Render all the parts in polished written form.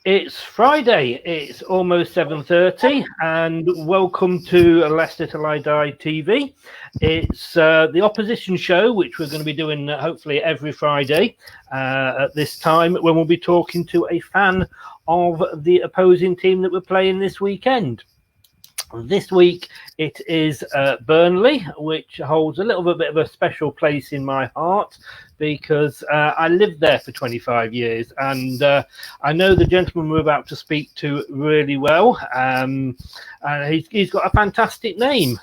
It's Friday. It's almost 7:30, and welcome to Leicester Till I Die TV. It's the opposition show, which we're going to be doing hopefully every Friday at this time, when we'll be talking to a fan of the opposing team that we're playing this weekend. This week it is Burnley, which holds a little bit of a special place in my heart because I lived there for 25 years, and I know the gentleman we're about to speak to really well. And he's got a fantastic name.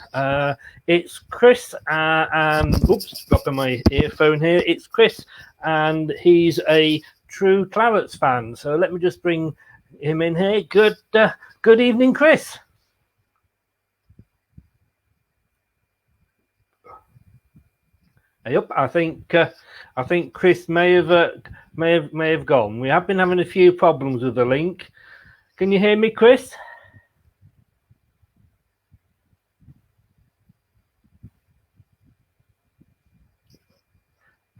It's Chris, and oops, dropping my earphone here. It's Chris, and he's a true Clarets fan. So let me just bring him in here. Good evening, Chris. Yep, I think Chris may have gone. We have been having a few problems with the link. Can you hear me, Chris?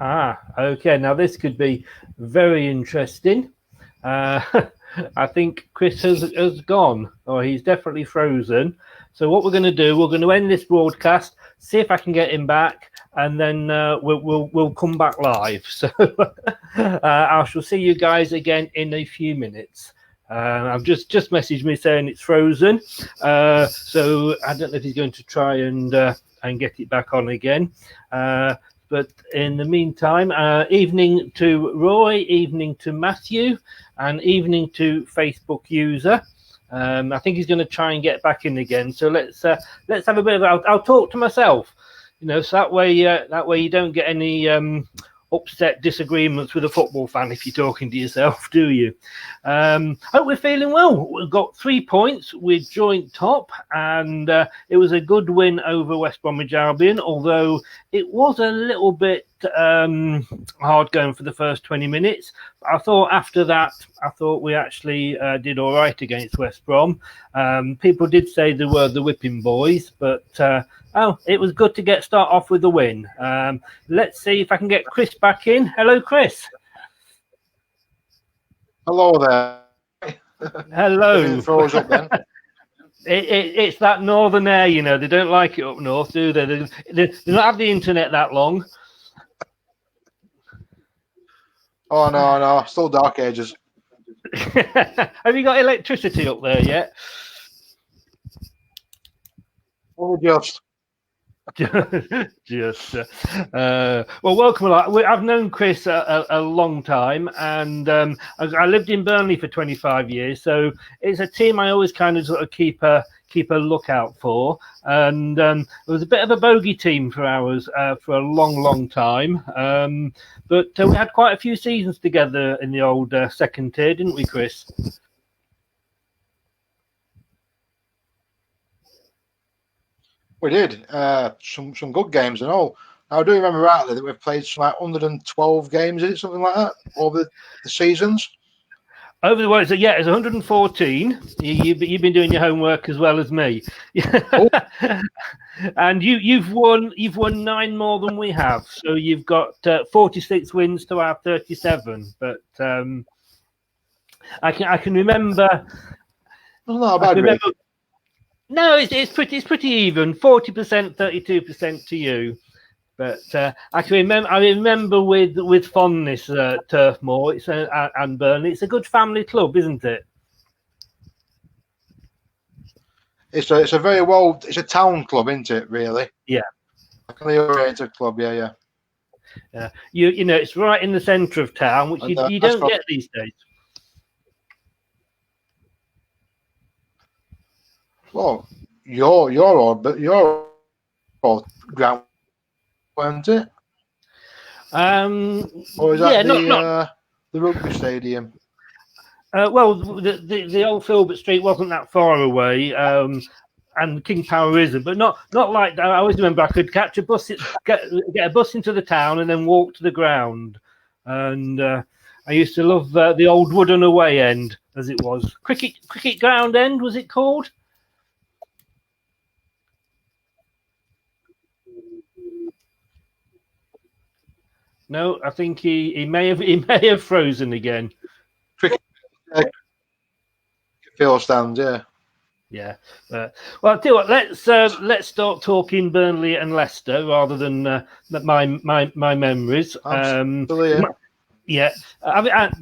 Okay. Now this could be very interesting. I think Chris has gone, or he's definitely frozen. So what we're going to do, we're going to end this broadcast, see if I can get him back, and then we'll come back live. So I shall see you guys again in a few minutes. I've just messaged me saying it's frozen. So I don't know if he's going to try and get it back on again. But in the meantime, evening to Roy, evening to Matthew, and evening to Facebook user. I think he's going to try and get back in again. So let's have a bit of. I'll talk to myself, so that way you don't get any upset disagreements with a football fan if you're talking to yourself, do you? Hope we're feeling well. We've got 3 points with joint top, and it was a good win over West Bromwich Albion, although it was a little bit hard going for the first 20 minutes. I thought after that, we actually did all right against West Brom. People did say they were the whipping boys, but it was good to start off with a win. Let's see if I can get Chris back in. Hello, Chris. Hello there. Hello. Froze up then. It's that northern air, They don't like it up north, do they? They don't have the internet that long. Oh no, still dark ages. Have you got electricity up there yet? Oh, just. Well, welcome. I've known Chris a long time, and I lived in Burnley for 25 years, so it's a team I always kind of sort of keep a lookout for. And it was a bit of a bogey team for ours for a long time, but we had quite a few seasons together in the old second tier, didn't we, Chris? We did some good games and all. I do remember rightly that we've played some like 112 games, is it something like that, over the seasons? Over the world, so yeah, it's 114. You've been doing your homework as well as me, and you've won 9 more than we have. So you've got 46 wins to our 37. But I can remember. Not bad, really. No, it's pretty even. 40%, 32% to you. But I remember with fondness Turf Moor and Burnley. It's a good family club, isn't it? It's a very well. It's a town club, isn't it? Really? Yeah. A clear-oriented club. Yeah. Yeah. It's right in the centre of town, which you don't get these days. Well, your ground, weren't it? Or is that the rugby stadium? Well, the old Filbert Street wasn't that far away, and King Power isn't, but not like that. I always remember I could catch a bus, get a bus into the town, and then walk to the ground. And I used to love the old Wooden away end, as it was. Cricket ground end, was it called? No, I think he may have frozen again. Cricket. Phil stands, yeah. Yeah. Well, I'll tell you what. Let's start talking Burnley and Leicester rather than my memories. Absolutely. Yeah.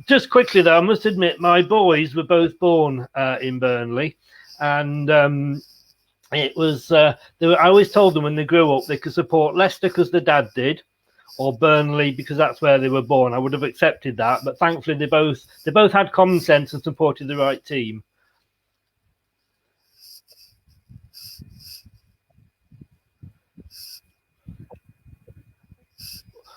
Just quickly though, I must admit my boys were both born in Burnley, and it was. I always told them when they grew up they could support Leicester because their dad did, or Burnley because that's where they were born. I would have accepted that, but thankfully they both had common sense and supported the right team.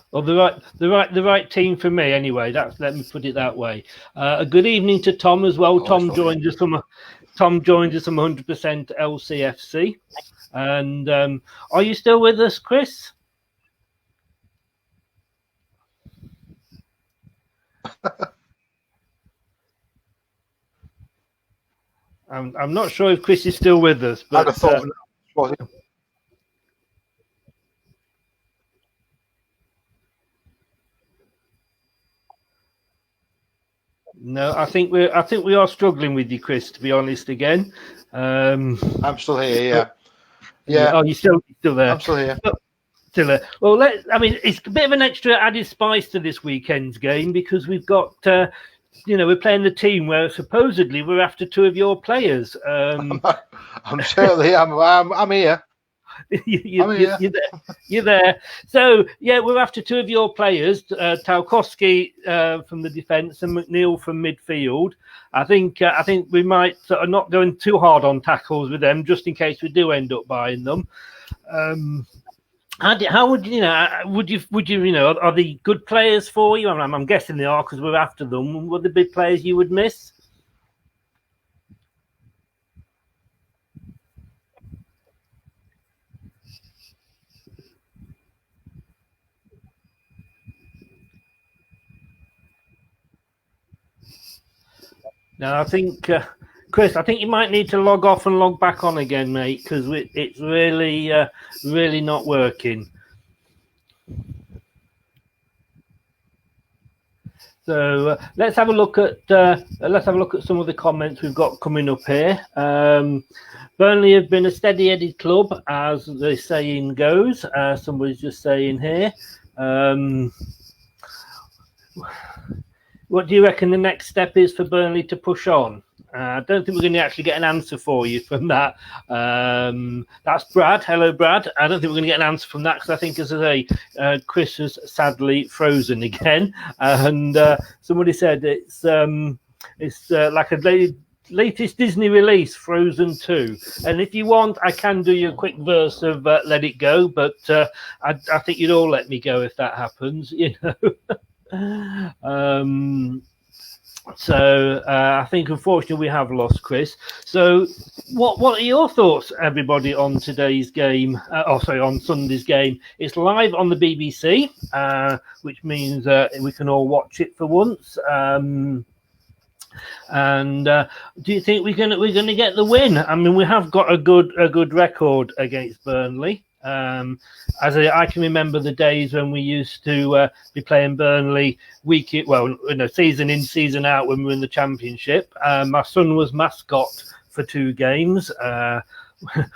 Well, the right team for me anyway. Let me put it that way. A good evening to Tom as well. Tom joined us from 100% LCFC. And are you still with us, Chris? I'm not sure if Chris is still with us, but I'd have thought. No, I think we are struggling with you, Chris. To be honest, again. I'm still here. Yeah. Yeah. Oh, you're still there. I'm still here. Still there. Well, it's a bit of an extra added spice to this weekend's game because we've got. We're playing the team where supposedly we're after two of your players. I'm certainly. I'm here. You're there. So yeah, we're after two of your players, Tarkowski from the defence and McNeil from midfield. I think we might sort of not going too hard on tackles with them, just in case we do end up buying them. How would you are they good players for you? I'm guessing they are because we're after them. What are the big players you would miss? No, I think, Chris, I think you might need to log off and log back on again, mate, because it's really not working. So let's have a look at some of the comments we've got coming up here. Burnley have been a steady-headed club, as the saying goes. Somebody's just saying here. What do you reckon the next step is for Burnley to push on? I don't think we're going to actually get an answer for you from that. That's Brad. Hello, Brad. I don't think we're going to get an answer from that because I think, as I say, Chris is sadly frozen again. And somebody said it's like a latest Disney release, Frozen 2. And if you want, I can do you a quick verse of Let It Go, but I think you'd all let me go if that happens, you know. So I think unfortunately we have lost Chris. So what are your thoughts, everybody, on today's game? On Sunday's game. It's live on the BBC, which means we can all watch it for once. And do you think we're gonna get the win? I mean, we have got a good record against Burnley. I can remember the days when we used to be playing Burnley season in, season out when we were in the Championship. My son was mascot for 2 games.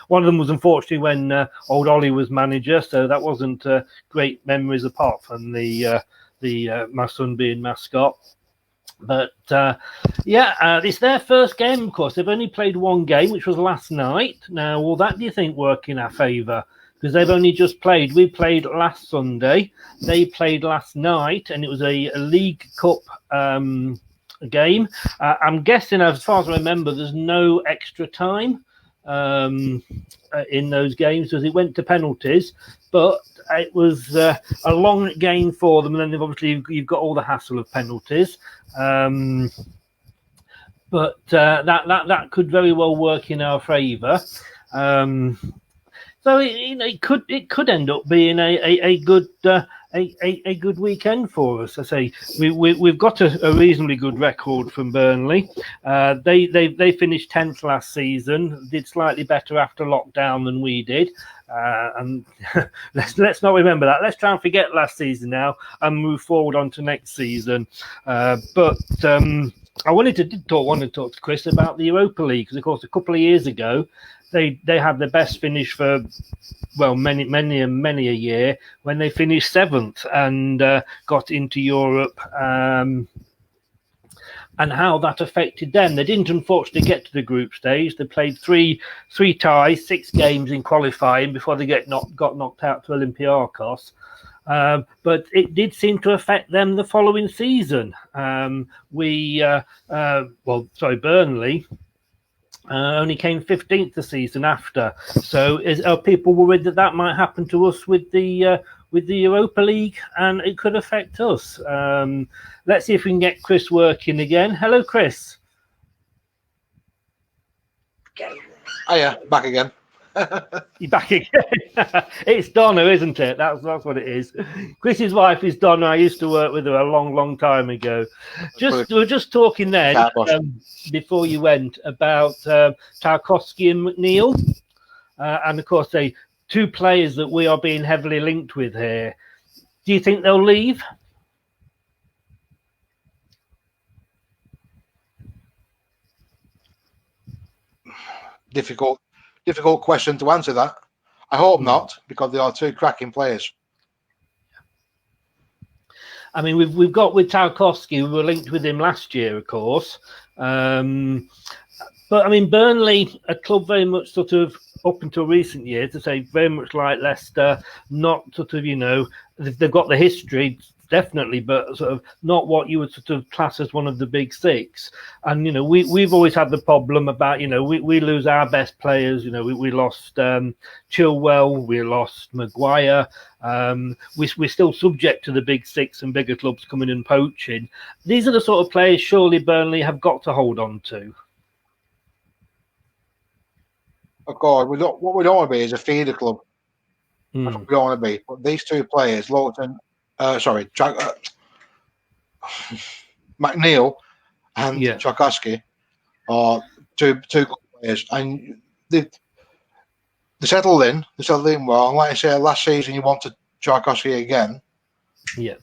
One of them was unfortunately when old Ollie was manager, so that wasn't great memories apart from the my son being mascot. But it's their first game, of course. They've only played 1 game, which was last night. Now, will that, do you think, work in our favour? Because they've only just played. We played last Sunday. They played last night, and it was a League Cup game. I'm guessing, as far as I remember, there's no extra time in those games because it went to penalties. But it was a long game for them, and then obviously you've got all the hassle of penalties. But that could very well work in our favour. So it could end up being a good weekend for us. I say we've got a reasonably good record from Burnley. They finished 10th last season, did slightly better after lockdown than we did. And let's not remember that. Let's try and forget last season now and move forward on to next season. But I want to talk to Chris about the Europa League, because of course a couple of years ago they had their best finish for many a year, when they finished 7th and got into Europe, and how that affected them. They didn't unfortunately get to the group stage. They played three ties, 6 games in qualifying before they got knocked out to Olympiacos. But it did seem to affect them the following season. Burnley only came 15th the season after. So are people worried that might happen to us with the Europa League, and it could affect us? Let's see if we can get Chris working again. Hello, Chris. Oh yeah, back again. You're back again. It's Donna, isn't it? That's what it is. Chris's wife is Donna. I used to work with her a long time ago. We were just talking then before you went about Tarkowski and McNeil, and of course they 2 players that we are being heavily linked with here. Do you think they'll leave? Difficult question to answer that. I hope not, because they are 2 cracking players. I mean, we've got with Tarkowski, we were linked with him last year, of course. But I mean, Burnley, a club very much sort of up until recent years, to say very much like Leicester, not sort of, they've got the history, definitely, but sort of not what you would sort of class as one of the big 6. And we've always had the problem about we lose our best players. We lost Chilwell, we lost Maguire. We're still subject to the big 6 and bigger clubs coming and poaching. These are the sort of players surely Burnley have got to hold on to. Of course, what we don't want to be is a feeder club. That's what we don't want to be. But these 2 players, McNeil and Tarkowski, are two good players, and they settled in. They settled in well. And like I said, last season you wanted Tarkowski again. Yeah,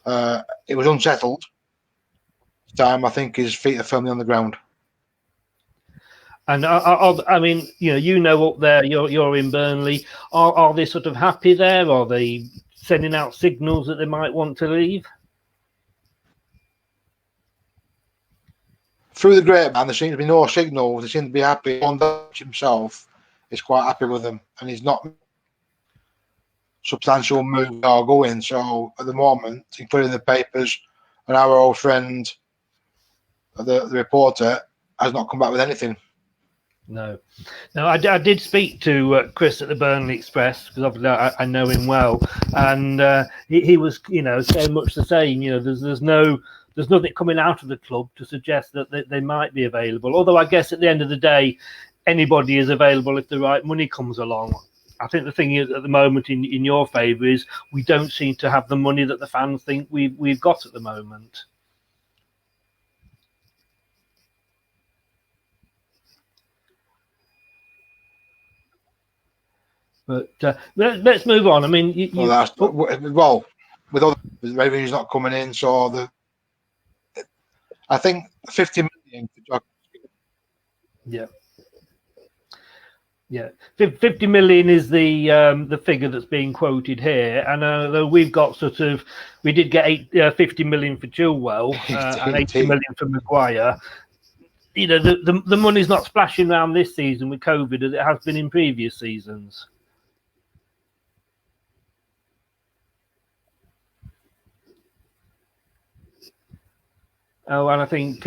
it was unsettled. This time I think his feet are firmly on the ground. And I mean, up there, you're in Burnley. Are they sort of happy there? Are they sending out signals that they might want to leave? Through the grapevine, there seems to be no signals. They seem to be happy. Bondage himself is quite happy with them, and he's not substantial moves are going. So at the moment, including the papers, and our old friend, the reporter, has not come back with anything. No, I did speak to Chris at the Burnley Express, because obviously I know him well, and he was, so much the same. There's nothing coming out of the club to suggest that they might be available. Although I guess at the end of the day, anybody is available if the right money comes along. I think the thing is at the moment in your favour is we don't seem to have the money that the fans think we've got at the moment. But let's move on. I mean, with other revenues not coming in, so I think 50 million for Jock. Yeah, 50 million is the figure that's being quoted here, and though we've got we did get 50 million for Chilwell and 80 million for Maguire. The money's not splashing around this season with COVID as it has been in previous seasons. Oh, and I think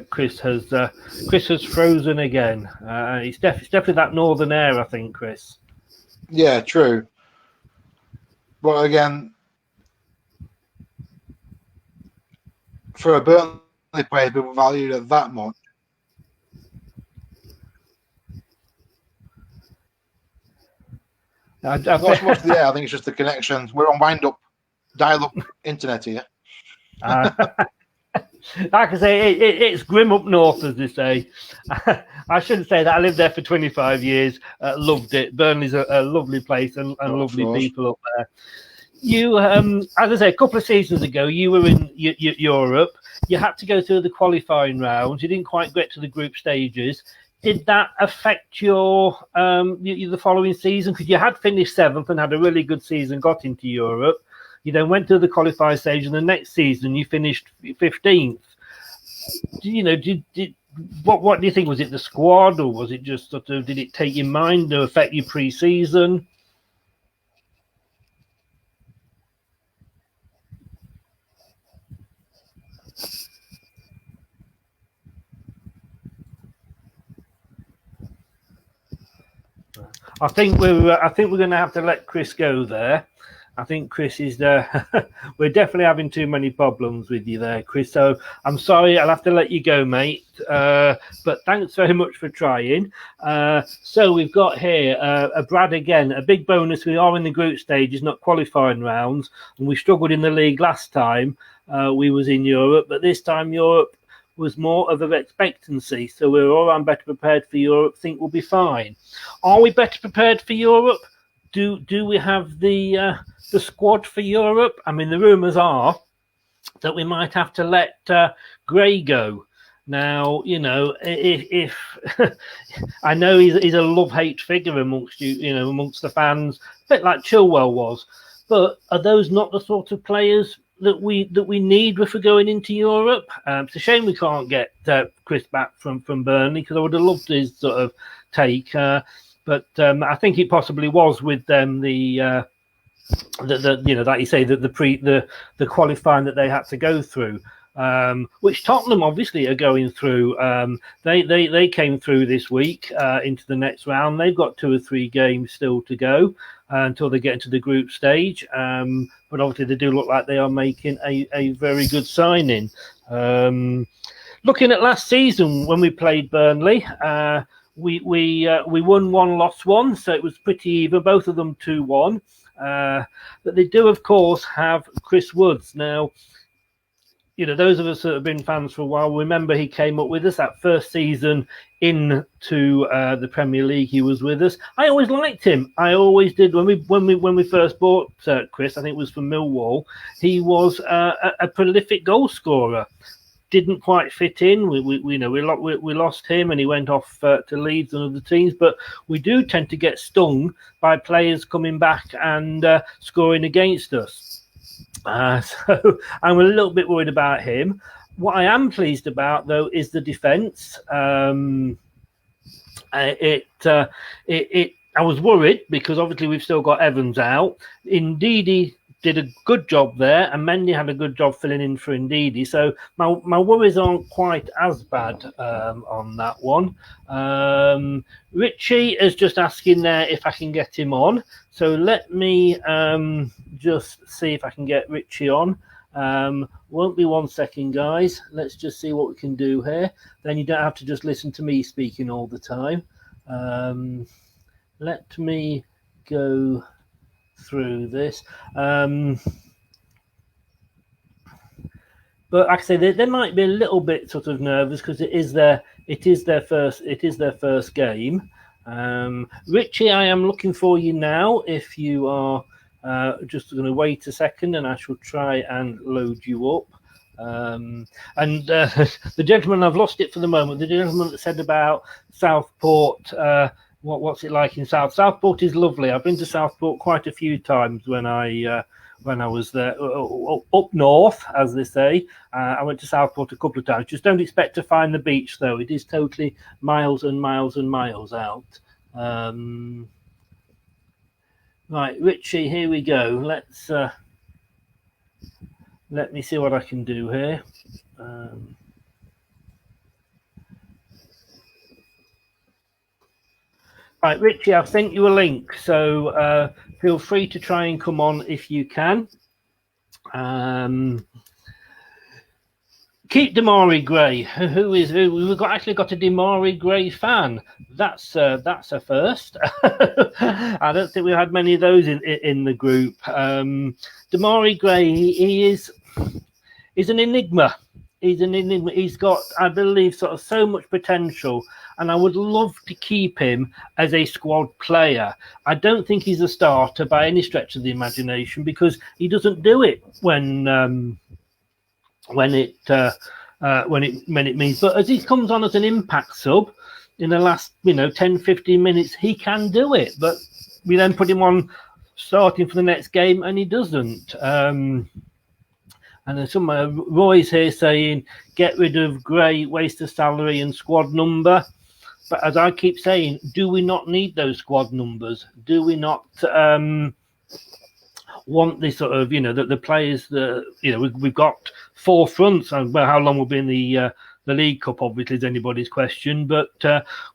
Chris has frozen again. It's definitely that northern air, I think, Chris. Yeah, true. But again, for a Burnley player to be valued at that much, I think it's just the connection. We're on wind-up, dial-up internet here. Like I say, it's grim up north, as they say. I shouldn't say that. I lived there for 25 years. Loved it. Burnley's a lovely place and lovely people up there. You, as I say, a couple of seasons ago, you were in Europe. You had to go through the qualifying rounds. You didn't quite get to the group stages. Did that affect your the following season? Because you had finished 7th and had a really good season, got into Europe. You then went to the qualifying stage, and the next season you finished 15th. What do you think? Was it the squad, or was it just sort of, did it take your mind to affect your pre-season? I think we're going to have to let Chris go there. I think Chris is there. We're definitely having too many problems with you there, Chris. So I'm sorry, I'll have to let you go, mate. But thanks very much for trying. So we've got here a Brad again. A big bonus. We are in the group stages, not qualifying rounds, and we struggled in the league last time. We was in Europe, but this time Europe was more of an expectancy. So we're all around better prepared for Europe. Think we'll be fine. Are we better prepared for Europe? Do we have the squad for Europe? I mean, the rumours are that we might have to let Gray go. Now, if I know he's a love-hate figure amongst amongst the fans, a bit like Chilwell was. But are those not the sort of players that we need if we're going into Europe? It's a shame we can't get Chris back from Burnley, because I would have loved his sort of take. But I think it possibly was with them like you say, the qualifying that they had to go through, which Tottenham obviously are going through. They came through this week into the next round. They've got 2 or 3 games still to go until they get into the group stage. But obviously they do look like they are making a very good signing. Looking at last season when we played Burnley, we won 1, lost 1, so it was pretty even. Both of them 2-1. But they do, of course, have Chris Woods. Now, those of us that have been fans for a while remember he came up with us that first season into the Premier League. He was with us. I always liked him. I always did. When we first bought Chris, I think it was from Millwall. He was a prolific goal scorer. Didn't quite fit in. We lost him, and he went off to Leeds and other teams. But we do tend to get stung by players coming back and scoring against us. So I'm a little bit worried about him. What I am pleased about, though, is the defence. I was worried because obviously we've still got Evans out. Ndidi did a good job there, and Mendy had a good job filling in for Ndidi. So my worries aren't quite as bad on that one. Richie is just asking there if I can get him on. So let me just see if I can get Richie on. Won't be 1 second, guys. Let's just see what we can do here. Then you don't have to just listen to me speaking all the time. Let me go through this. But like I say, they might be a little bit sort of nervous because it is their first game. Richie, I am looking for you now. If you are just going to wait a second, and I shall try and load you up. The gentleman, I've lost it for the moment. The gentleman that said about Southport. What's it like in Southport is lovely. I've been to Southport quite a few times when I was there up north, as they say. I went to Southport a couple of times. Just don't expect to find the beach, though. It is totally miles and miles and miles out. Right, Richie, here we go. Let me see what I can do here. Right, Richie, I've sent you a link, so feel free to try and come on if you can. Keep Demarai Gray. Who? We've actually got a Demarai Gray fan. That's a first. I don't think we had many of those in the group. Demarai Gray, he's an enigma. He's an enigma. He's got, I believe, sort of so much potential, and I would love to keep him as a squad player. I don't think he's a starter by any stretch of the imagination, because he doesn't do it when it means. But as he comes on as an impact sub in the last 10-15 minutes, he can do it. But we then put him on starting for the next game, and he doesn't. And then Roy's here saying, get rid of Gray, waste of salary and squad number. But as I keep saying, do we not need those squad numbers? Do we not want this sort of, the players that, we've got 4 fronts, and well, how long we'll be in the League Cup obviously is anybody's question, but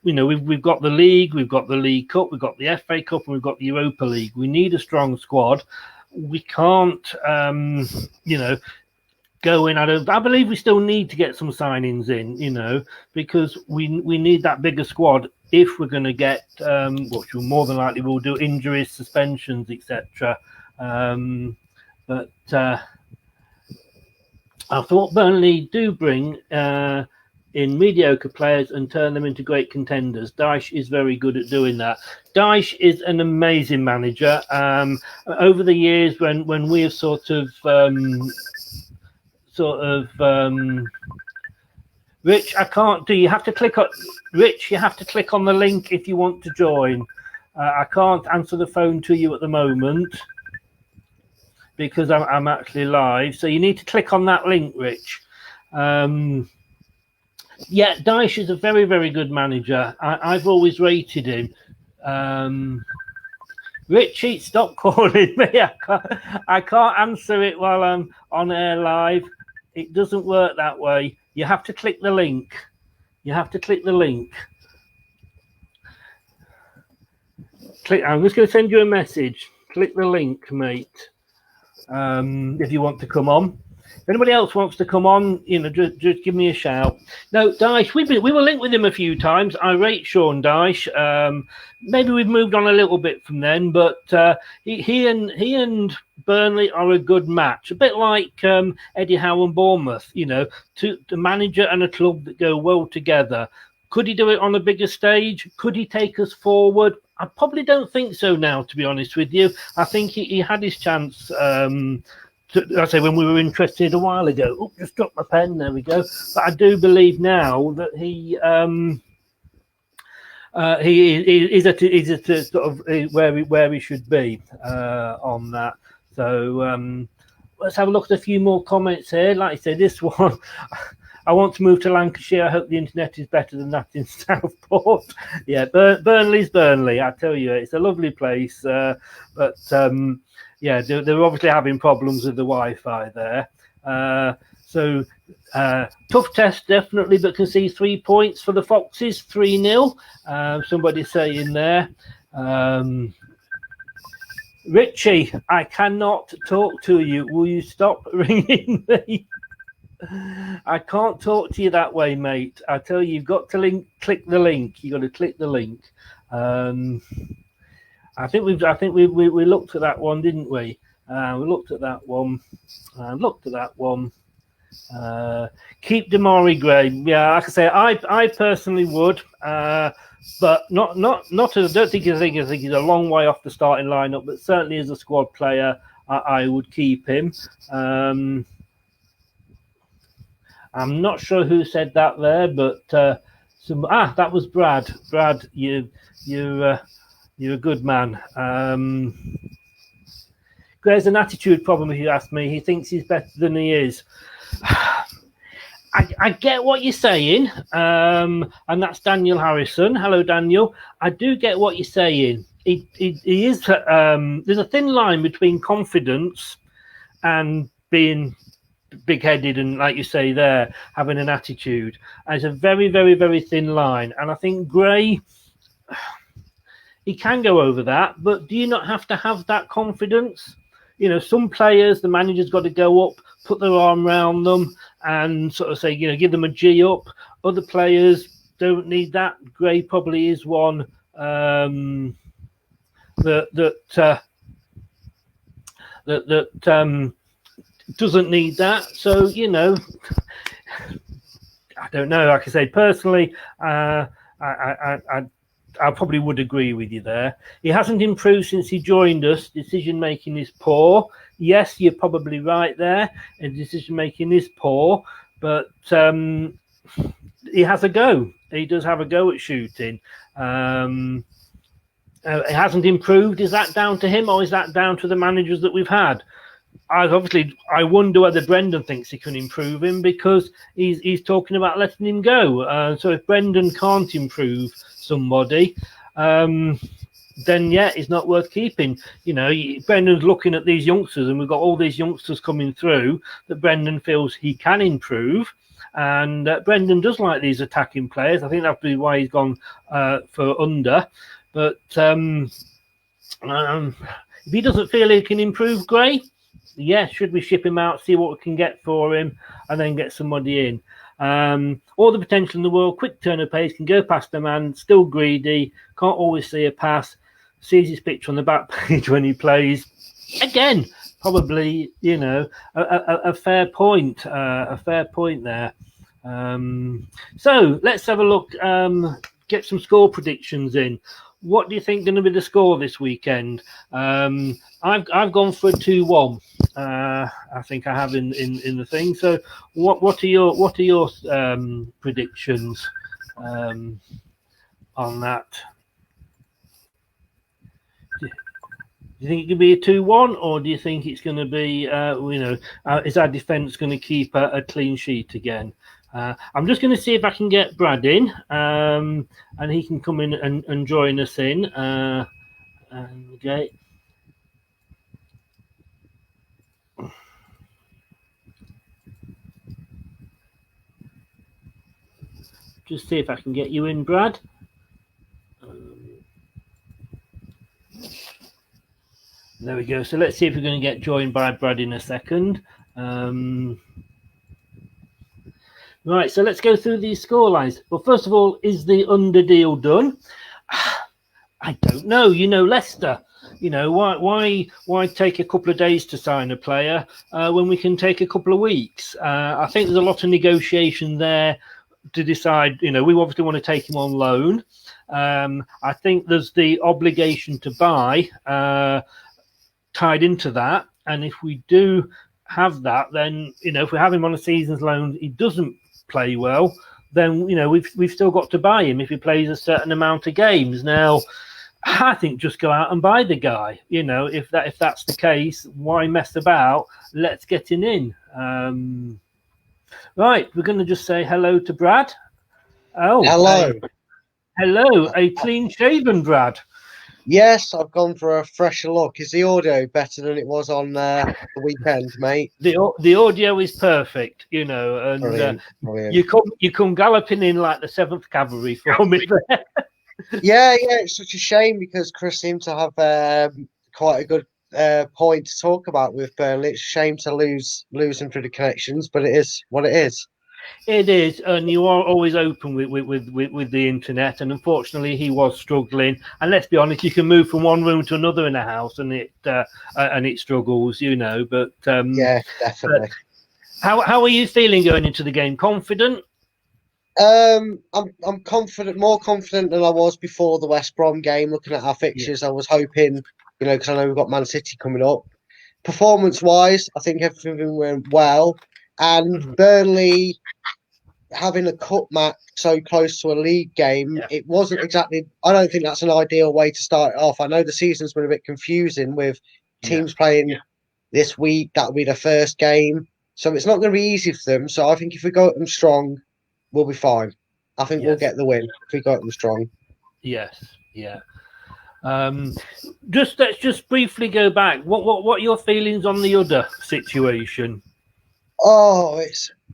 we've got the League, we've got the League Cup, we've got the FA Cup, and we've got the Europa League. We need a strong squad. We can't go in. I believe we still need to get some signings in, because we need that bigger squad if we're going to get which will more than likely will do, injuries, suspensions, etc. But I thought Burnley do bring in mediocre players and turn them into great contenders. Dyche is very good at doing that. Dyche is an amazing manager. Over the years, when we have Rich, I can't do. You have to click on Rich. You have to click on the link if you want to join. I can't answer the phone to you at the moment because I'm actually live. So you need to click on that link, Rich. Yeah, Dyche is a very, very good manager. I've always rated him. Richie, stop calling me. I can't answer it while I'm on air live. It doesn't work that way. You have to click the link. You have to click the link. I'm just going to send you a message. Click the link, mate. If you want to come on. If anybody else wants to come on, just give me a shout. No, Dyche, we were linked with him a few times. I rate Sean Dyche. Maybe we've moved on a little bit from then, but he and Burnley are a good match. A bit like Eddie Howe and Bournemouth, the manager and a club that go well together. Could he do it on a bigger stage? Could he take us forward? I probably don't think so now, to be honest with you. I think he had his chance. I say when we were interested a while ago. Oh, just dropped my pen. There we go. But I do believe now that he is at sort of where he should be on that. So let's have a look at a few more comments here. Like I say, this one. I want to move to Lancashire. I hope the internet is better than that in Southport. Yeah, Burnley's Burnley. I tell you, it's a lovely place. But yeah, they're obviously having problems with the Wi-Fi there. So tough test, definitely, but can see 3 points for the Foxes, 3-0. Somebody saying there. Richie, I cannot talk to you. Will you stop ringing me? I can't talk to you that way, mate. I tell you, you've got to click the link. You got to click the link. I think we looked at that one, didn't we? We looked at that one. Keep Damari Gray. Yeah, like I say, I personally would, but not. I don't think he's a long way off the starting lineup, but certainly as a squad player, I would keep him. I'm not sure who said that there, but that was Brad. Brad, you're a good man. There's an attitude problem, if you ask me. He thinks he's better than he is. I get what you're saying, and that's Daniel Harrison. Hello, Daniel. I do get what you're saying. He is. There's a thin line between confidence and being big-headed and, like you say there, having an attitude. It's a very, very, very thin line. And I think Gray, he can go over that, but do you not have to have that confidence? Some players, the manager's got to go up, put their arm around them and sort of say, give them a G up. Other players don't need that. Gray probably is one that doesn't need that. So, I don't know. Like I say, personally, I probably would agree with you there. He hasn't improved since he joined us. Decision making is poor. Yes, you're probably right there. And decision making is poor, but he has a go. He does have a go at shooting. It hasn't improved. Is that down to him, or is that down to the managers that we've had? I wonder whether Brendan thinks he can improve him, because he's talking about letting him go. So if Brendan can't improve somebody, then yeah, it's not worth keeping. You know, Brendan's looking at these youngsters, and we've got all these youngsters coming through that Brendan feels he can improve. And Brendan does like these attacking players. I think that's why he's gone for under. But if he doesn't feel he can improve, Gray, yeah, should we ship him out, see what we can get for him, and then get somebody in? All the potential in the world, quick turn of pace, can go past a man, still greedy, can't always see a pass, sees his picture on the back page when he plays. Again, probably, you know, a fair point there. So let's have a look, get some score predictions in. What do you think going to be the score this weekend? I've gone for a 2-1. I think I have in the thing. So what are your predictions on that? Do you think it could be a 2-1, or do you think it's going to be is our defence going to keep a clean sheet again? I'm just going to see if I can get Brad in, and he can come in and join us in. Okay. Just see if I can get you in, Brad. There we go. So let's see if we're going to get joined by Brad in a second. Right, so let's go through these scorelines. Well, first of all, is the under deal done? I don't know. You know, Leicester. You know, why take a couple of days to sign a player when we can take a couple of weeks? I think there's a lot of negotiation there to decide. You know, we obviously want to take him on loan. I think there's the obligation to buy tied into that, and if we do have that, then you know, if we have him on a season's loan, he doesn't play well, then you know we've still got to buy him if he plays a certain amount of games. Now, I think just go out and buy the guy. You know, if that's the case, why mess about? Let's get him in. Right, we're going to just say hello to Brad. Oh, hello, a clean-shaven Brad. Yes, I've gone for a fresher look. Is the audio better than it was on the weekend, mate? The audio is perfect, you know, and brilliant. You come galloping in like the 7th Cavalry for me there. Yeah, it's such a shame because Chris seemed to have quite a good point to talk about with Burnley. It's a shame to lose him through the connections, but it is what it is. It is, and you are always open with the internet, and unfortunately he was struggling. And let's be honest, you can move from one room to another in a house, and it struggles, you know. But yeah, definitely. But how are you feeling going into the game? Confident? I'm confident, more confident than I was before the West Brom game. Looking at our fixtures, I was hoping, you know, because I know we've got Man City coming up. Performance-wise, I think everything went well. And Burnley having a cup match so close to a league game, it wasn't exactly. I don't think that's an ideal way to start it off. I know the season's been a bit confusing with teams playing this week. That'll be the first game, so it's not going to be easy for them. So I think if we go at them strong, we'll be fine. I think we'll get the win if we go at them strong. Yes, yeah. Let's just briefly go back. What are your feelings on the other situation? Oh,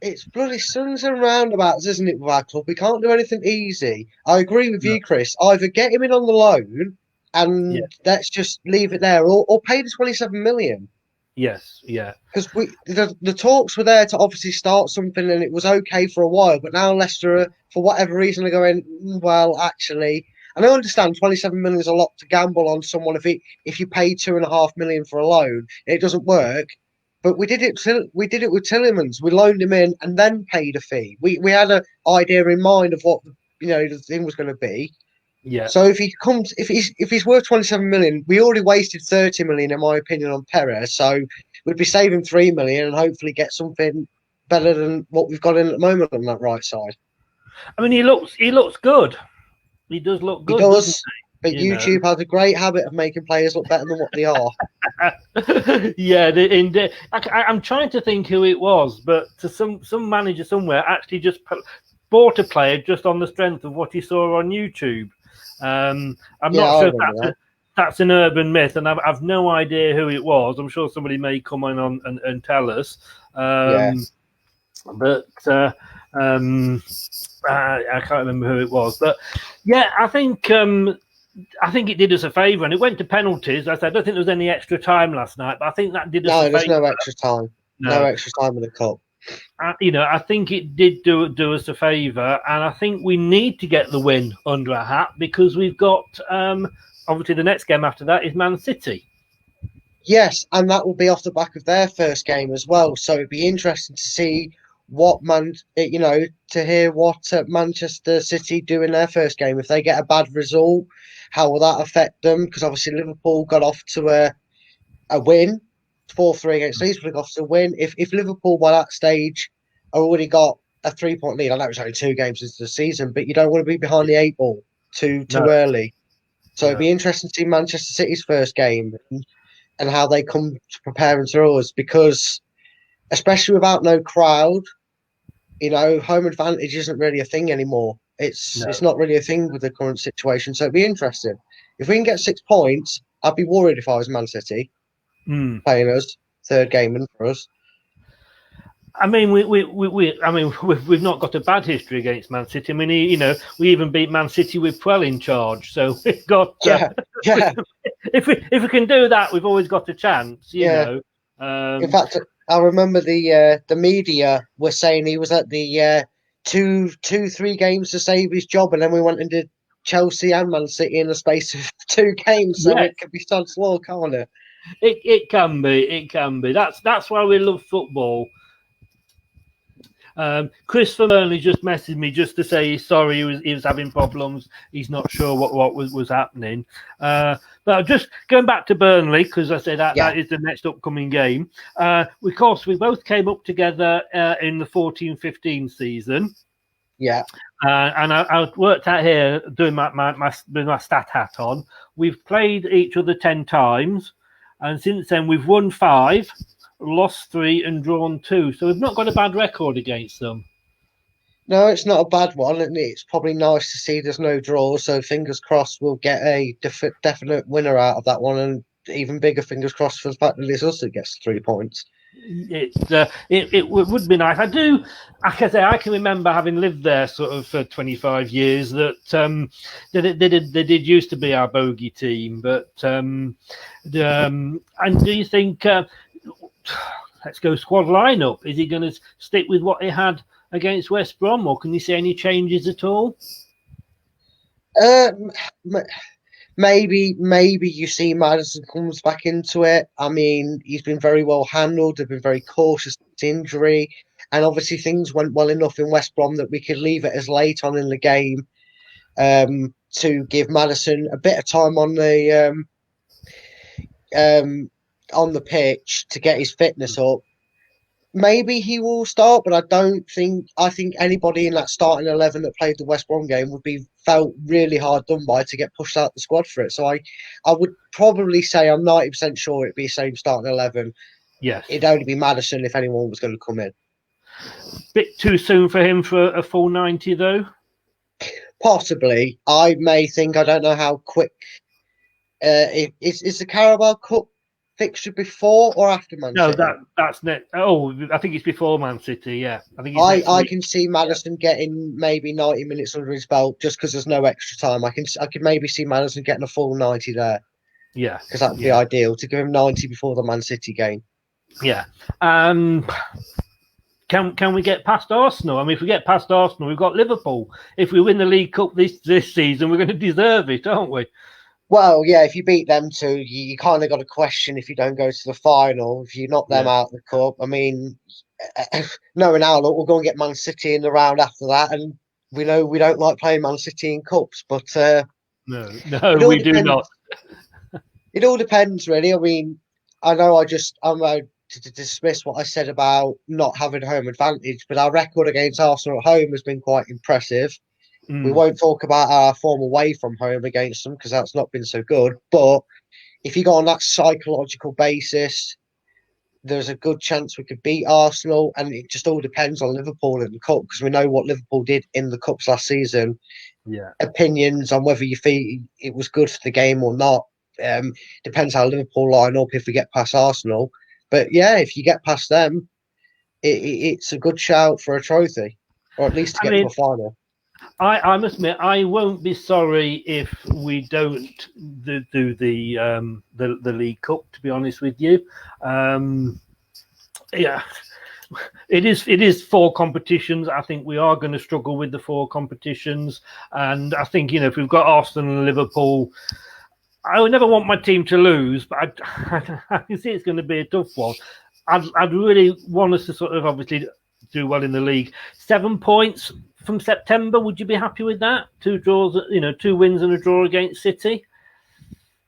it's bloody swings and roundabouts, isn't it, with our club? We can't do anything easy. I agree with you, Chris. Either get him in on the loan and let's just leave it there, or pay the 27 million. Yes, yeah. Because the talks were there to obviously start something, and it was okay for a while. But now Leicester, for whatever reason, are going, well, actually. And I understand 27 million is a lot to gamble on someone if you pay 2.5 million for a loan, it doesn't work. But we did it with Tillemans. We loaned him in and then paid a fee. We had an idea in mind of what the thing was going to be. Yeah. So if he's worth 27 million, we already wasted 30 million, in my opinion, on Perez. So we'd be saving 3 million and hopefully get something better than what we've got in at the moment on that right side. I mean, he looks good. He does look good. He does. Doesn't he? But YouTube has a great habit of making players look better than what they are. Yeah, indeed. I'm trying to think who it was, but some manager somewhere actually just bought a player just on the strength of what he saw on YouTube. I'm not sure if that's an urban myth, and I've no idea who it was. I'm sure somebody may come on and tell us. But I can't remember who it was. But yeah, I think it did us a favour, and it went to penalties. I don't think there was any extra time last night, but I think that did us a favour. No, there's no extra time. No extra time in the cup. I think it did do us a favour, and I think we need to get the win under our hat because we've got obviously the next game after that is Man City. Yes, and that will be off the back of their first game as well. So it'd be interesting to see to hear what Manchester City do in their first game. If they get a bad result, how will that affect them? Because obviously Liverpool got off to a win, 4-3 against Leeds, but got off to a win. If Liverpool by that stage already got a 3-point lead, I know it's only 2 games into the season, but you don't want to be behind the 8 ball too early. So it'd be interesting to see Manchester City's first game and how they come to preparing to us, because especially without no crowd, home advantage isn't really a thing anymore. It's not really a thing with the current situation. So it'd be interesting. If we can get 6 points, I'd be worried if I was Man City playing us, third game in for us. I mean, we've not got a bad history against Man City. I mean, we even beat Man City with Puel in charge. So we've got if we can do that, we've always got a chance. You know. In fact, I remember the media were saying he was at the 2-3 games to save his job, and then we went and did Chelsea and Man City in the space of 2 games. So it could be sod slow, can't it? It can be. It can be. That's why we love football. Chris the Burnley just messaged me just to say he's sorry he was having problems. He's not sure what was happening. But just going back to Burnley, because I said that is the next upcoming game. Of course, we both came up together in the 14-15 season. Yeah. And I worked out here doing my stat hat on. We've played each other 10 times, and since then we've won 5. Lost 3 and drawn 2, so we've not got a bad record against them. No, it's not a bad one, and it's probably nice to see there's no draws. So fingers crossed we'll get a definite winner out of that one, and even bigger fingers crossed for the fact that it's us that gets 3 points. It would be nice. I can remember having lived there sort of for 25 years that they did used to be our bogey team, but and do you think? Let's go squad lineup. Is he going to stick with what he had against West Brom, or can you see any changes at all? Maybe you see Maddison comes back into it. I mean, he's been very well handled. They've been very cautious with injury, and obviously things went well enough in West Brom that we could leave it as late on in the game to give Maddison a bit of time on the pitch to get his fitness up. Maybe he will start, but I think anybody in that starting 11 that played the West Brom game would be felt really hard done by to get pushed out the squad for it. So I would probably say I'm 90% sure it'd be the same starting 11. Yes. It'd only be Maddison if anyone was going to come in. Bit too soon for him for a full 90 though? Possibly. I may think, I don't know how quick. Is the Carabao Cup fixture before or after Man City? No, that's next. Oh, I think it's before Man City. Yeah, I think. I can see Maddison getting maybe 90 minutes under his belt just because there's no extra time. I could maybe see Maddison getting a full 90 there. Yeah, because that'd be ideal to give him 90 before the Man City game. Yeah. Can we get past Arsenal? I mean, if we get past Arsenal, we've got Liverpool. If we win the League Cup this season, we're going to deserve it, aren't we? Well, yeah, if you beat them two, you kind of got to question if you don't go to the final, if you knock them out of the cup. I mean, knowing how, look, we'll go and get Man City in the round after that, and we know we don't like playing Man City in cups, but No, it all we do depends. not. It all depends, really. I mean, I know I'm about to dismiss what I said about not having home advantage, but our record against Arsenal at home has been quite impressive. We won't talk about our form away from home against them because that's not been so good. But if you go on that psychological basis, there's a good chance we could beat Arsenal, and it just all depends on Liverpool in the cup because we know what Liverpool did in the cups last season. Yeah. Opinions on whether you think it was good for the game or not depends how Liverpool line up if we get past Arsenal. But yeah, if you get past them, it's a good shout for a trophy, or at least to get to a final. I must admit, I won't be sorry if we don't do the League Cup. To be honest with you, yeah, it is 4 competitions. I think we are going to struggle with the 4 competitions, and I think if we've got Arsenal and Liverpool, I would never want my team to lose, but I can see it's going to be a tough one. I'd really want us to sort of obviously do well in the league. 7 points from September, would you be happy with that? 2 draws, 2 wins and a draw against City?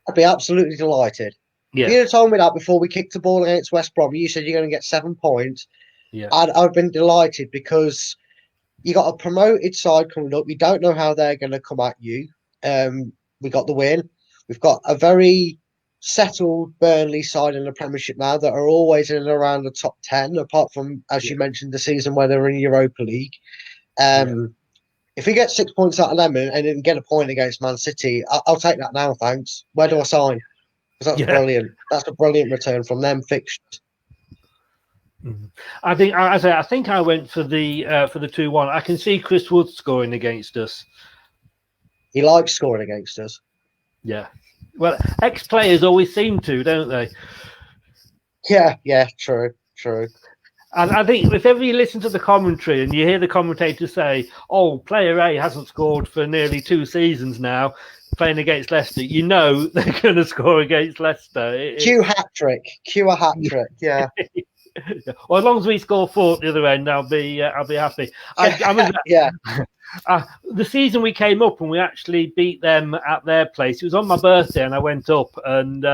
I'd be absolutely delighted. Yeah. If you'd have told me that before we kicked the ball against West Brom, you said you're going to get 7 points, I'd have been delighted because you got a promoted side coming up. You don't know how they're going to come at you. We got the win. We've got a very settled Burnley side in the Premiership now that are always in and around the top 10, apart from, as you mentioned, the season where they're in Europa League. If we get 6 points out of them and then get a point against Man City, I'll take that now, thanks. Where do I sign? Because that's brilliant. That's a brilliant return from them fixtures. I think I went for the 2-1. I can see Chris Wood scoring against us. He likes scoring against us. Yeah. Well, ex-players always seem to, don't they? Yeah, true. And I think if ever you listen to the commentary and you hear the commentator say, "Oh, player A hasn't scored for nearly 2 seasons now, playing against Leicester," you know they're going to score against Leicester. Cue a hat trick. Yeah. Well, as long as we score 4 at the other end, I'll be happy. Yeah. The season we came up and we actually beat them at their place. It was on my birthday, and I went up and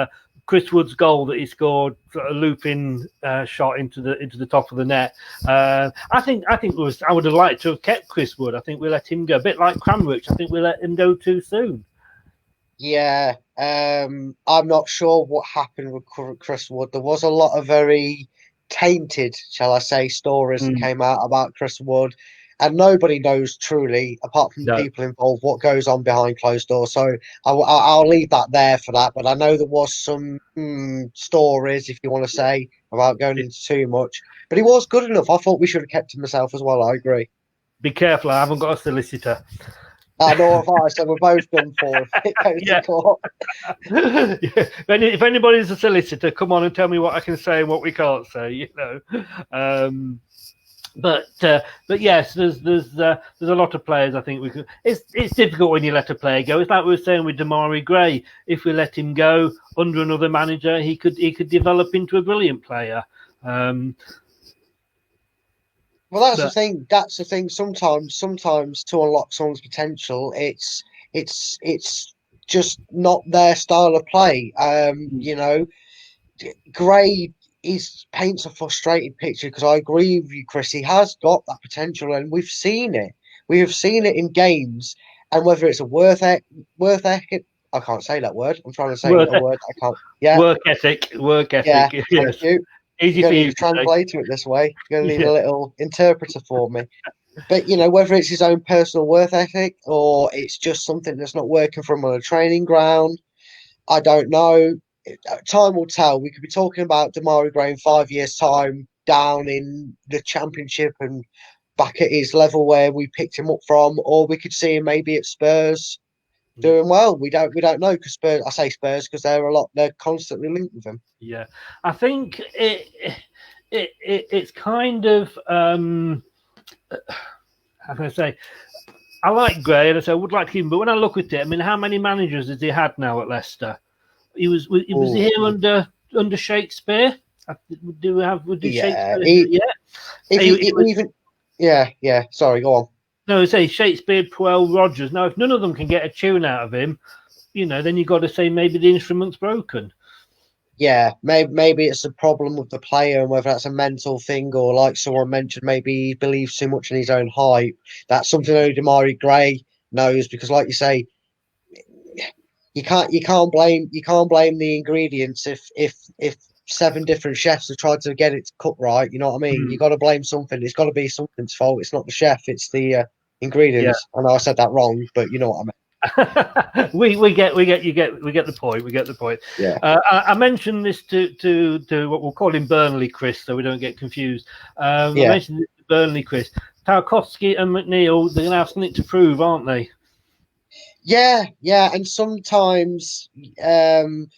Chris Wood's goal that he scored, a looping shot into the top of the net. I think I would have liked to have kept Chris Wood. I think we let him go, a bit like Cranbrook. I think we let him go too soon. Yeah, I'm not sure what happened with Chris Wood. There was a lot of very tainted, shall I say, stories that came out about Chris Wood, and nobody knows truly, apart from the people involved, what goes on behind closed doors. So I'll leave that there for that. But I know there was some stories, if you want to say, about going into too much. But he was good enough. I thought we should have kept him myself as well. I agree. Be careful, I haven't got a solicitor. Nor have I, so we're both done for if it goes to court. If anybody's a solicitor, come on and tell me what I can say and what we can't say, But yes, there's a lot of players I think we could. It's difficult when you let a player go. It's like we were saying with Damari Gray. If we let him go under another manager, he could develop into a brilliant player. Well, that's the thing. That's the thing. Sometimes to unlock someone's potential, it's just not their style of play. Gray paints a frustrated picture because I agree with you, Chris. He has got that potential, and we've seen it. We have seen it in games, and whether it's a worth ethic. I can't say that word. I'm trying to say a word. I can't. Yeah. Work ethic. Yeah. Thank you. Easy for you to translate it this way. You're going to need a little interpreter for me. But, whether it's his own personal work ethic or it's just something that's not working for him on a training ground, I don't know. Time will tell. We could be talking about Damari Gray in 5 years' time down in the Championship and back at his level where we picked him up from, or we could see him maybe at Spurs doing well. We don't know because Spurs. I say Spurs because they're constantly linked with him. Yeah, I think it's kind of how can I say? I like Gray, and I would like him. But when I look at it, I mean, how many managers has he had now at Leicester? Was he here under Shakespeare? Would Yeah, Shakespeare? Yeah. Sorry, go on. No, say Shakespeare, Puel, Rogers. Now, if none of them can get a tune out of him, then you've got to say maybe the instrument's broken. Yeah, maybe it's a problem with the player, and whether that's a mental thing or, like someone mentioned, maybe he believes too much in his own hype. That's something only Demarai Gray knows, because, like you say, you can't blame the ingredients if 7 different chefs have tried to get it cooked right. You know what I mean? You got to blame something. It's got to be something's fault. It's not the chef. It's the ingredients. Yeah. I know I said that wrong, but you know what I mean. we get the point. We get the point. Yeah. I mentioned this to what we'll call him Burnley Chris, so we don't get confused. I mentioned this to Burnley Chris. Tarkowski and McNeil, they're gonna have something to prove, aren't they? Yeah, and sometimes it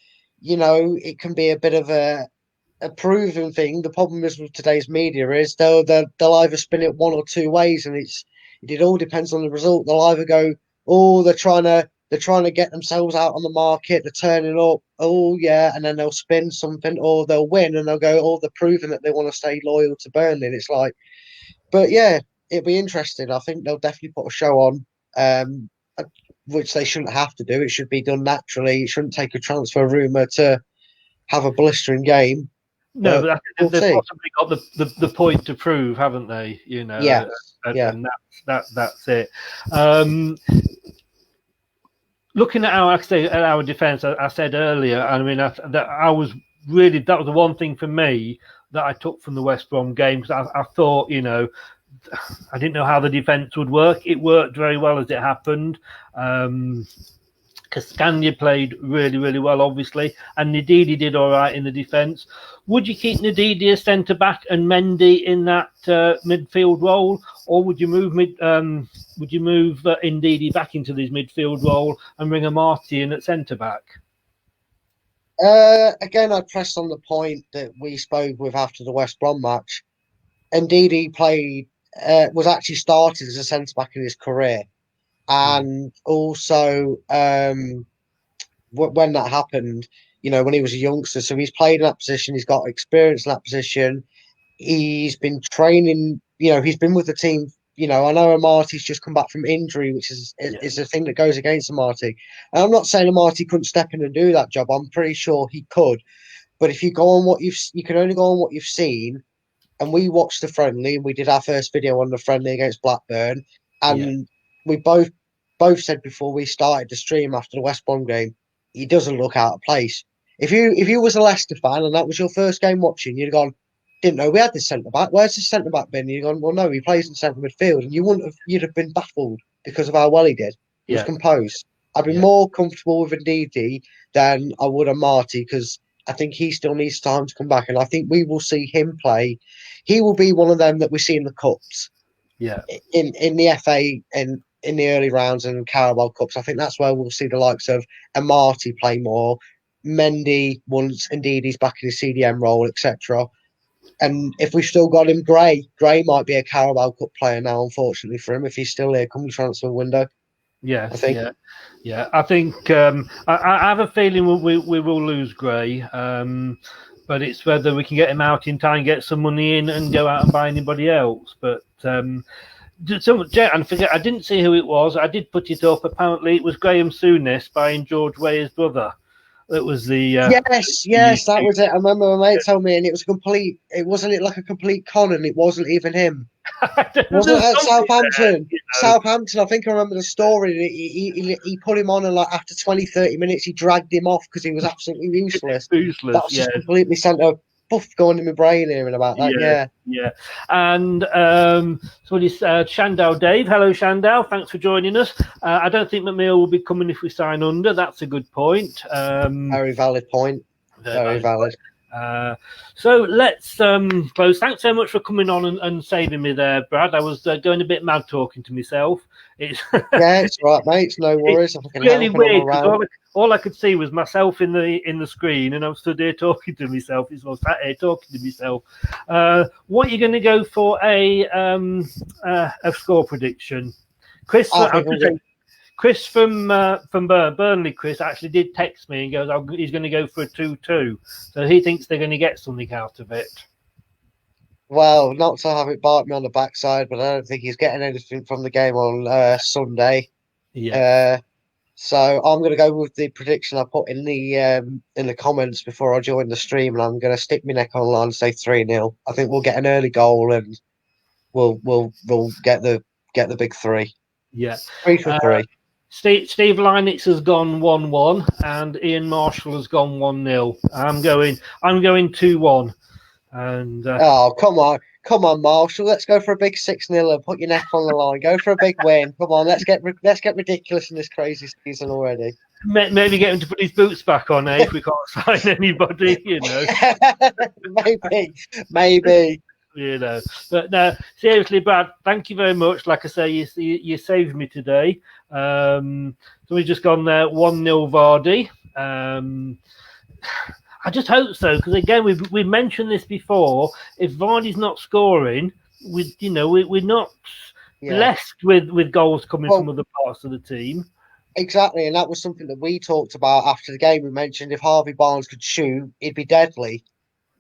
can be a bit of a proven thing. The problem is with today's media is they'll either spin it one or two ways, and it all depends on the result. They'll either go, oh, they're trying to get themselves out on the market, they're turning up, oh yeah, and then they'll spin something, or they'll win and they'll go, oh, they're proving that they want to stay loyal to Burnley. And it's like, but yeah, it'll be interesting. I think they'll definitely put a show on, which they shouldn't have to do. It should be done naturally. It shouldn't take a transfer rumour to have a blistering game. No, but they've possibly got the point to prove, haven't they? Yeah. And that's it. Looking at our defence, I said earlier. I mean, that was the one thing for me that I took from the West Brom game, because I thought, I didn't know how the defence would work. It worked very well as it happened. Cascagna played really, really well, obviously, and Ndidi did all right in the defence. Would you keep Ndidi as centre back and Mendy in that midfield role, or would you move Ndidi back into this midfield role and bring Amati in at centre back? Again, I pressed on the point that we spoke with after the West Brom match. Ndidi was actually started as a centre back in his career. And also, when that happened, when he was a youngster, so he's played in that position, he's got experience in that position, he's been training, he's been with the team. I know Amati's just come back from injury, which is a thing that goes against Amati. And I'm not saying Amati couldn't step in and do that job. I'm pretty sure he could. But if you go on you can only go on what you've seen. And we watched the friendly, and we did our first video on the friendly against Blackburn, and we both said before we started the stream after the West Brom game, he doesn't look out of place. If you was a Leicester fan and that was your first game watching, you'd have gone, didn't know we had this centre back. Where's this centre back been? You'd gone, well, no, he plays in centre midfield, and you'd have been baffled because of how well he did. He was composed. I'd be more comfortable with Ndidi than I would Amati, because I think he still needs time to come back, and I think we will see him play. He will be one of them that we see in the cups. Yeah. In the FA and in the early rounds and Carabao Cups. I think that's where we'll see the likes of Amati play more. Mendy once Ndidi's back in his CDM role, etc. And if we've still got him, Gray might be a Carabao Cup player now, unfortunately for him, if he's still here come the transfer window. Yeah, I think. Yeah. I think I have a feeling we will lose Gray, but it's whether we can get him out in time, get some money in, and go out and buy anybody else. But and forget, I didn't see who it was. I did put it up. Apparently, it was Graham Souness buying George Weah's brother. That was the yes, that was it. I remember my mate told me, and it was complete. It wasn't like a complete con, and it wasn't even him. Wasn't it at Southampton? Southampton, I think I remember the story. He put him on, and like after 20-30 minutes, he dragged him off because he was absolutely useless. That was just completely sent a buff going in my brain hearing about that. Yeah. And so it is Shandau Dave. Hello, Shandau. Thanks for joining us. I don't think McNeil will be coming if we sign under. That's a good point. Very valid point. Very valid. So let's close. Thanks so much for coming on and saving me there, Brad. I was going a bit mad talking to myself. It's right, mate. It's no worries. It's really weird because all I could see was myself in the screen, and I'm stood here talking to myself. I was sat here talking to myself. What are you going to go for a score prediction? Chris, I think Chris from Burnley, Chris actually did text me and goes, he's going to go for a 2-2. So he thinks they're going to get something out of it. Well, not to have it bite me on the backside, but I don't think he's getting anything from the game on Sunday. Yeah. So I'm going to go with the prediction I put in the comments before I joined the stream, and I'm going to stick my neck on the line and say 3-0. I think we'll get an early goal and we'll get the big 3. Yeah. 3-3. Steve Linux has gone 1-1 and Ian Marshall has gone 1-0. I'm going 2-1. And oh, come on, Marshall. Let's go for a big 6-0 and put your neck on the line. Go for a big win. Come on, let's get ridiculous in this crazy season already. Maybe get him to put his boots back on, if we can't sign anybody, you know. Maybe. You know, but no, seriously, Brad, thank you very much. Like I say, you saved me today. So we've just gone there 1-0 Vardy. I just hope so, because again, we've mentioned this before. If Vardy's not scoring, we're not blessed with goals coming from other parts of the team. Exactly, and that was something that we talked about after the game. We mentioned if Harvey Barnes could shoot, he'd be deadly.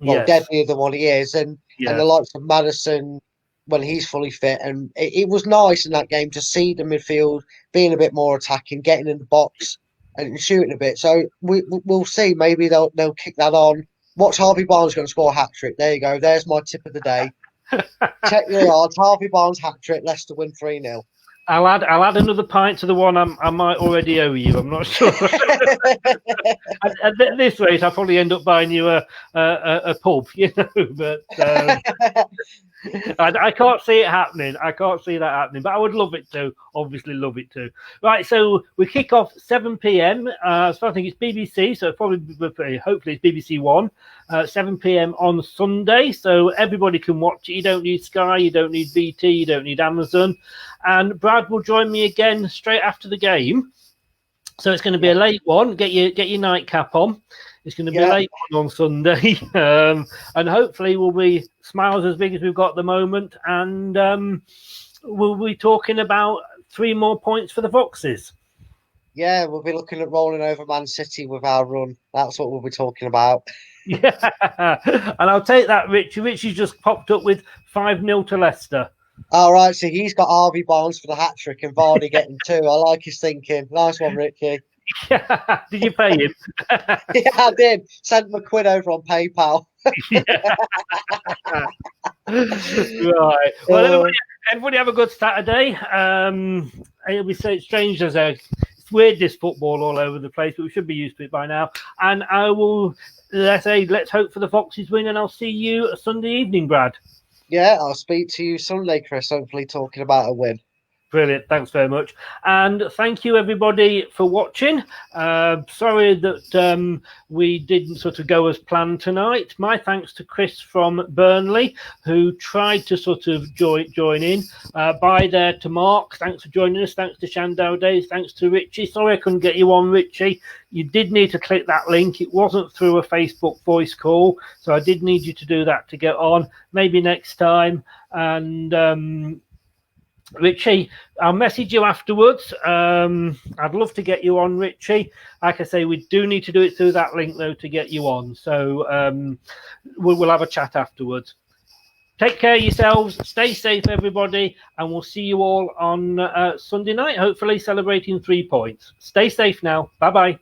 Well, deadlier than what he is, and the likes of Maddison when he's fully fit. And it was nice in that game to see the midfield being a bit more attacking, getting in the box and shooting a bit. So we'll see. Maybe they'll kick that on. Watch Harvey Barnes going to score a hat trick. There you go. There's my tip of the day. Check your odds. Harvey Barnes hat trick. Leicester win 3-0. I'll add another pint to the one I might already owe you. I'm not sure. At this rate, I'll probably end up buying you a pub, you know. But I can't see it happening. I can't see that happening. But I would love it to. Obviously, love it to. Right. So we kick off 7 p.m. So I think it's BBC. So probably, hopefully, it's BBC One. 7 p.m. on Sunday. So everybody can watch it. You don't need Sky. You don't need BT. You don't need Amazon. And Brad will join me again straight after the game. So it's going to be a late one. Get your nightcap on. It's going to be a late one on Sunday. And hopefully we'll be smiles as big as we've got at the moment. And we'll be talking about 3 more points for the Foxes. Yeah, we'll be looking at rolling over Man City with our run. That's what we'll be talking about. Yeah. And I'll take that, Richie. Richie's just popped up with 5-0 to Leicester. All right, so he's got Harvey Barnes for the hat trick and Vardy getting 2. I like his thinking. Nice one, Richie. Yeah. Did you pay him? Yeah, I did. Sent him a quid over on PayPal. Right. Well, everybody have a good Saturday. It'll be so strange as it's weird, this football all over the place, but we should be used to it by now. And I will, let's hope for the Foxes win, and I'll see you Sunday evening, Brad. Yeah, I'll speak to you Sunday, Chris, hopefully talking about a win. Brilliant. Thanks very much. And thank you, everybody, for watching. Sorry that we didn't sort of go as planned tonight. My thanks to Chris from Burnley, who tried to sort of join in. Bye there to Mark. Thanks for joining us. Thanks to Shandow Days. Thanks to Richie. Sorry I couldn't get you on, Richie. You did need to click that link. It wasn't through a Facebook voice call, so I did need you to do that to get on. Maybe next time. And Richie, I'll message you afterwards. I'd love to get you on, Richie. Like I say, we do need to do it through that link, though, to get you on. So we'll have a chat afterwards. Take care of yourselves. Stay safe, everybody. And we'll see you all on Sunday night, hopefully celebrating 3 points. Stay safe now. Bye-bye.